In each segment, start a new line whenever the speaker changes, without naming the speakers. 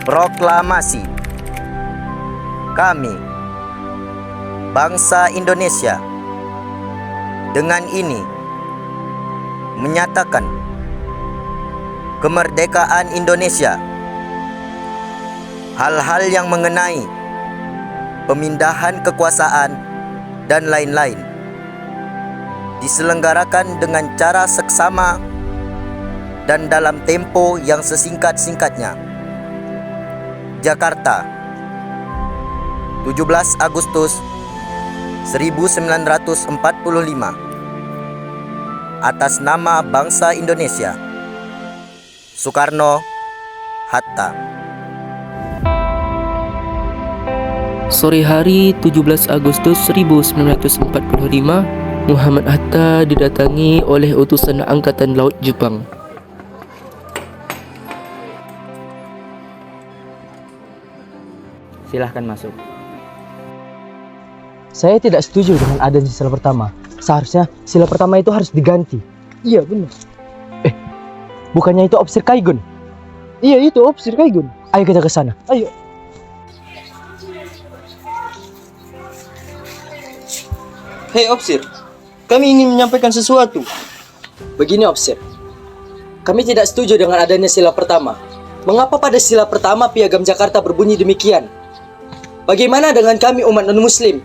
Proklamasi. Kami, bangsa Indonesia, dengan ini menyatakan kemerdekaan Indonesia. Hal-hal yang mengenai pemindahan kekuasaan dan lain-lain diselenggarakan dengan cara seksama dan dalam tempo yang sesingkat-singkatnya. Jakarta, 17 Agustus 1945. Atas nama bangsa Indonesia. Soekarno Hatta.
Sore hari 17 Agustus 1945, Muhammad Hatta didatangi oleh utusan Angkatan Laut Jepang.
Silahkan masuk.
Saya tidak setuju dengan adanya sila pertama. Seharusnya sila pertama itu harus diganti. Iya benar. Bukannya itu Opsir Kaigun? Iya itu Opsir Kaigun. Ayo kita ke sana. Ayo.
Hei Opsir, kami ingin menyampaikan sesuatu.
Begini Opsir, kami tidak setuju dengan adanya sila pertama. Mengapa pada sila pertama Piagam Jakarta berbunyi demikian? Bagaimana dengan kami umat non-muslim?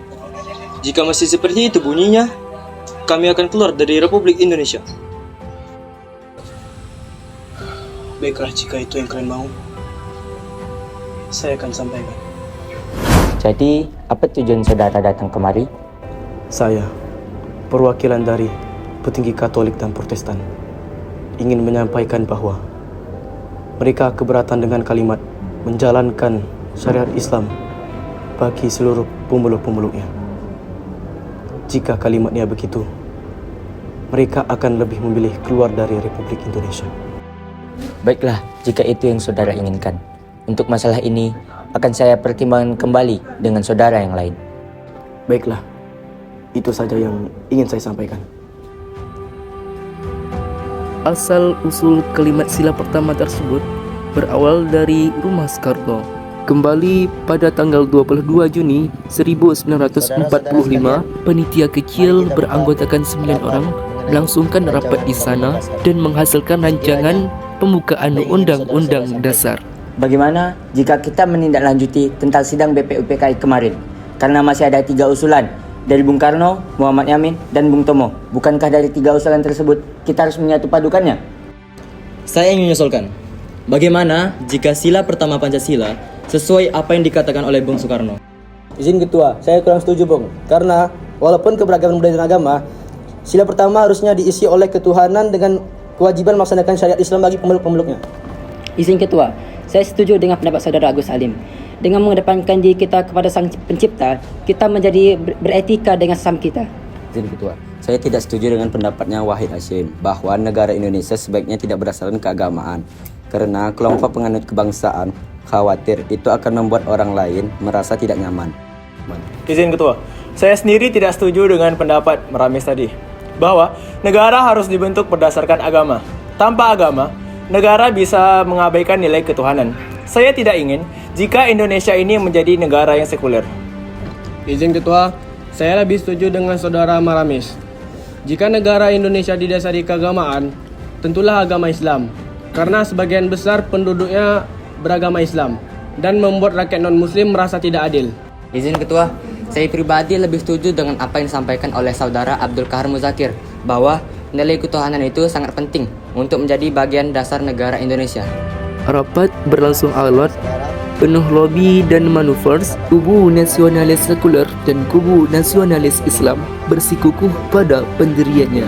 Jika masih seperti itu bunyinya, kami akan keluar dari Republik Indonesia. Baiklah, jika itu yang kalian mau, saya akan sampaikan.
Jadi, apa tujuan saudara datang kemari?
Saya, perwakilan dari petinggi Katolik dan Protestan, ingin menyampaikan bahwa mereka keberatan dengan kalimat menjalankan syariat Islam bagi seluruh pemeluk-pemeluknya. Jika kalimatnya begitu, mereka akan lebih memilih keluar dari Republik Indonesia.
Baiklah, jika itu yang saudara inginkan. Untuk masalah ini, akan saya pertimbangkan kembali dengan saudara yang lain.
Baiklah, itu saja yang ingin saya sampaikan.
Asal-usul kalimat sila pertama tersebut berawal dari rumah Soekarno. Kembali pada tanggal 22 Juni 1945, panitia kecil beranggotakan 9 orang melangsungkan rapat di sana dan menghasilkan rancangan pembukaan Undang-Undang Dasar.
Bagaimana jika kita menindaklanjuti tentang sidang BPUPKI kemarin? Karena masih ada 3 usulan dari Bung Karno, Muhammad Yamin, dan Bung Tomo. Bukankah dari 3 usulan tersebut kita harus menyatu padukannya?
Saya ingin mengusulkan, bagaimana jika sila pertama Pancasila sesuai apa yang dikatakan oleh Bung Soekarno?
Izin Ketua, saya kurang setuju Bung. Karena walaupun keberagaman budaya dan agama, sila pertama harusnya diisi oleh ketuhanan dengan kewajiban melaksanakan syariat Islam bagi pemeluk-pemeluknya.
Izin Ketua, saya setuju dengan pendapat Saudara Agus Salim. Dengan mengedepankan diri kita kepada Sang Pencipta, kita menjadi beretika dengan sesama kita.
Izin Ketua, saya tidak setuju dengan pendapatnya Wahid Hashim bahwa negara Indonesia sebaiknya tidak berdasarkan keagamaan. Karena kelompok penganut kebangsaan khawatir itu akan membuat orang lain merasa tidak nyaman.
Izin Ketua, saya sendiri tidak setuju dengan pendapat Meramis tadi, bahwa negara harus dibentuk berdasarkan agama. Tanpa agama, negara bisa mengabaikan nilai ketuhanan. Saya tidak ingin jika Indonesia ini menjadi negara yang sekuler.
Izin Ketua, saya lebih setuju dengan Saudara Maramis. Jika negara Indonesia didasari keagamaan, tentulah agama Islam. Karena sebagian besar penduduknya beragama Islam dan membuat rakyat non-muslim merasa tidak adil.
Izin Ketua, saya pribadi lebih setuju dengan apa yang disampaikan oleh Saudara Abdul Kahar Muzakir bahwa nilai ketuhanan itu sangat penting untuk menjadi bagian dasar negara Indonesia.
Rapat berlangsung alot, penuh lobi dan manuver. Kubu nasionalis sekuler dan kubu nasionalis Islam bersikukuh pada pendiriannya.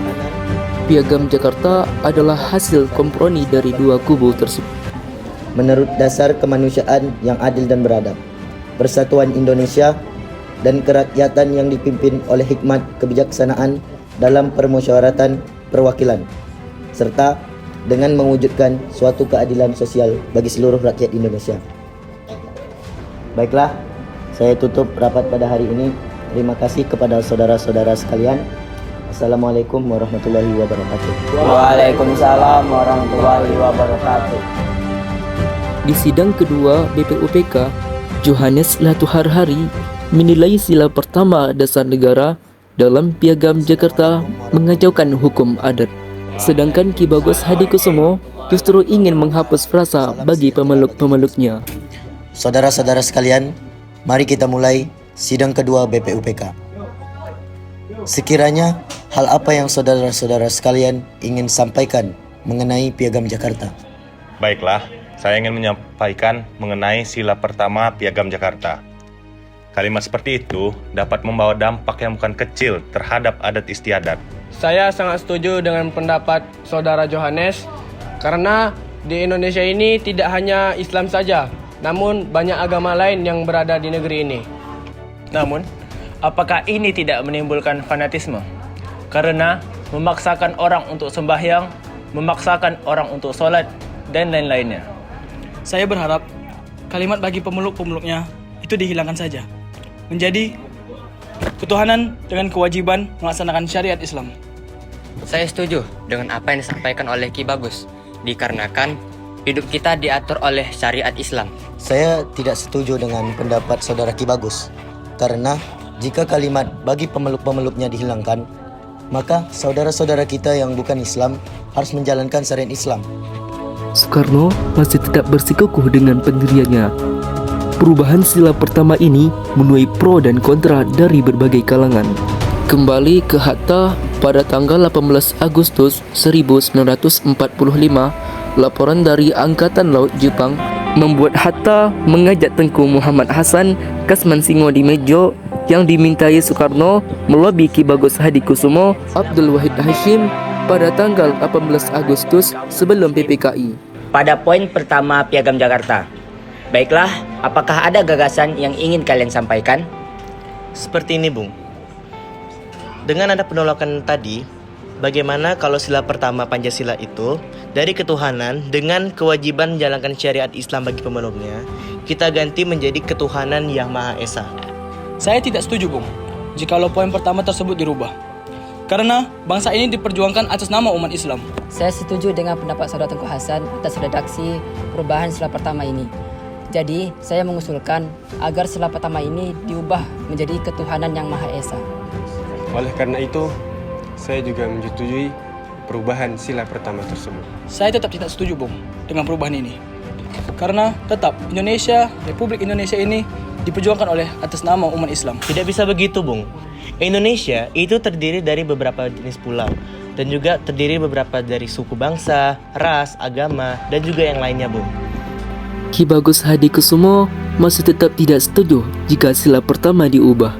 Piagam Jakarta adalah hasil kompromi dari 2 kubu tersebut.
Menurut dasar kemanusiaan yang adil dan beradab, persatuan Indonesia, dan kerakyatan yang dipimpin oleh hikmat kebijaksanaan dalam permusyawaratan perwakilan, serta dengan mewujudkan suatu keadilan sosial bagi seluruh rakyat Indonesia. Baiklah, saya tutup rapat pada hari ini. Terima kasih kepada saudara-saudara sekalian. Assalamualaikum warahmatullahi wabarakatuh.
Waalaikumsalam warahmatullahi wabarakatuh.
Di sidang kedua BPUPK, Johannes Latuharhari menilai sila pertama dasar negara dalam Piagam Jakarta mengacaukan hukum adat. Sedangkan Ki Bagus Hadikusumo justru ingin menghapus frasa bagi pemeluk-pemeluknya.
Saudara-saudara sekalian, mari kita mulai sidang kedua BPUPK. Sekiranya hal apa yang saudara-saudara sekalian ingin sampaikan mengenai Piagam Jakarta?
Baiklah, saya ingin menyampaikan mengenai sila pertama Piagam Jakarta. Kalimat seperti itu dapat membawa dampak yang bukan kecil terhadap adat istiadat.
Saya sangat setuju dengan pendapat Saudara Johannes karena di Indonesia ini tidak hanya Islam saja, namun banyak agama lain yang berada di negeri ini.
Namun, apakah ini tidak menimbulkan fanatisme? Karena memaksakan orang untuk sembahyang, memaksakan orang untuk sholat, dan lain-lainnya.
Saya berharap kalimat bagi pemeluk-pemeluknya itu dihilangkan saja. Menjadi ketuhanan dengan kewajiban melaksanakan syariat Islam.
Saya setuju dengan apa yang disampaikan oleh Ki Bagus, dikarenakan hidup kita diatur oleh syariat Islam.
Saya tidak setuju dengan pendapat saudara Ki Bagus, karena jika kalimat bagi pemeluk-pemeluknya dihilangkan, maka saudara-saudara kita yang bukan Islam harus menjalankan syariat Islam.
Soekarno masih tetap bersikukuh dengan pendiriannya. Perubahan sila pertama ini menuai pro dan kontra dari berbagai kalangan. Kembali ke Hatta pada tanggal 18 Agustus 1945, laporan dari Angkatan Laut Jepang membuat Hatta mengajak Tengku Muhammad Hasan Kasmansingo di Mejo yang dimintai Soekarno melobi Ki Bagus Hadikusumo Abdul Wahid Hashim pada tanggal 18 Agustus sebelum PPKI.
Pada poin pertama Piagam Jakarta. Baiklah, apakah ada gagasan yang ingin kalian sampaikan?
Seperti ini, Bung. Dengan ada penolakan tadi, bagaimana kalau sila pertama Pancasila itu dari ketuhanan dengan kewajiban menjalankan syariat Islam bagi pemeluknya, kita ganti menjadi ketuhanan yang Maha Esa?
Saya tidak setuju, Bung, jikalau poin pertama tersebut dirubah. Karena bangsa ini diperjuangkan atas nama umat Islam.
Saya setuju dengan pendapat Saudara Tengku Hasan atas redaksi perubahan sila pertama ini. Jadi, saya mengusulkan agar sila pertama ini diubah menjadi ketuhanan yang Maha Esa.
Oleh karena itu, saya juga menyetujui perubahan sila pertama tersebut.
Saya tetap tidak setuju, Bung, dengan perubahan ini. Karena tetap Indonesia, Republik Indonesia ini diperjuangkan oleh atas nama umat Islam.
Tidak bisa begitu, Bung. Indonesia itu terdiri dari beberapa jenis pulau dan juga terdiri beberapa dari suku bangsa, ras, agama, dan juga yang lainnya, Bung.
Ki Bagus Hadikusumo masih tetap tidak setuju jika sila pertama diubah.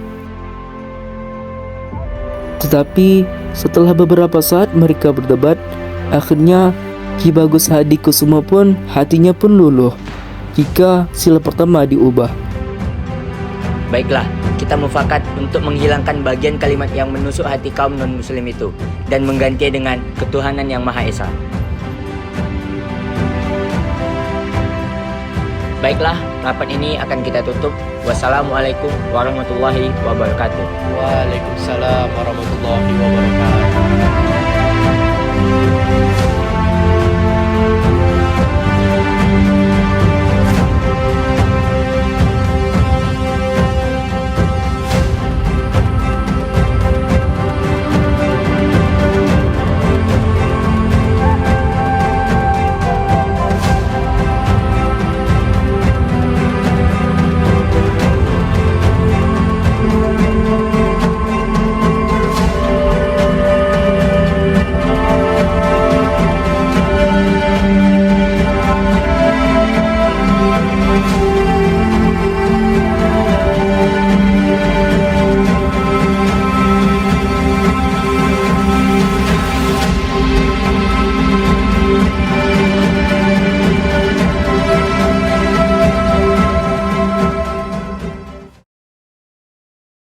Tetapi setelah beberapa saat mereka berdebat, akhirnya Ki Bagus Hadikusumo pun hatinya pun luluh jika sila pertama diubah.
Baiklah, kita mufakat untuk menghilangkan bagian kalimat yang menusuk hati kaum non-muslim itu dan mengganti dengan ketuhanan yang Maha Esa. Baiklah, rapat ini akan kita tutup. Wassalamualaikum warahmatullahi wabarakatuh.
Waalaikumsalam warahmatullahi wabarakatuh.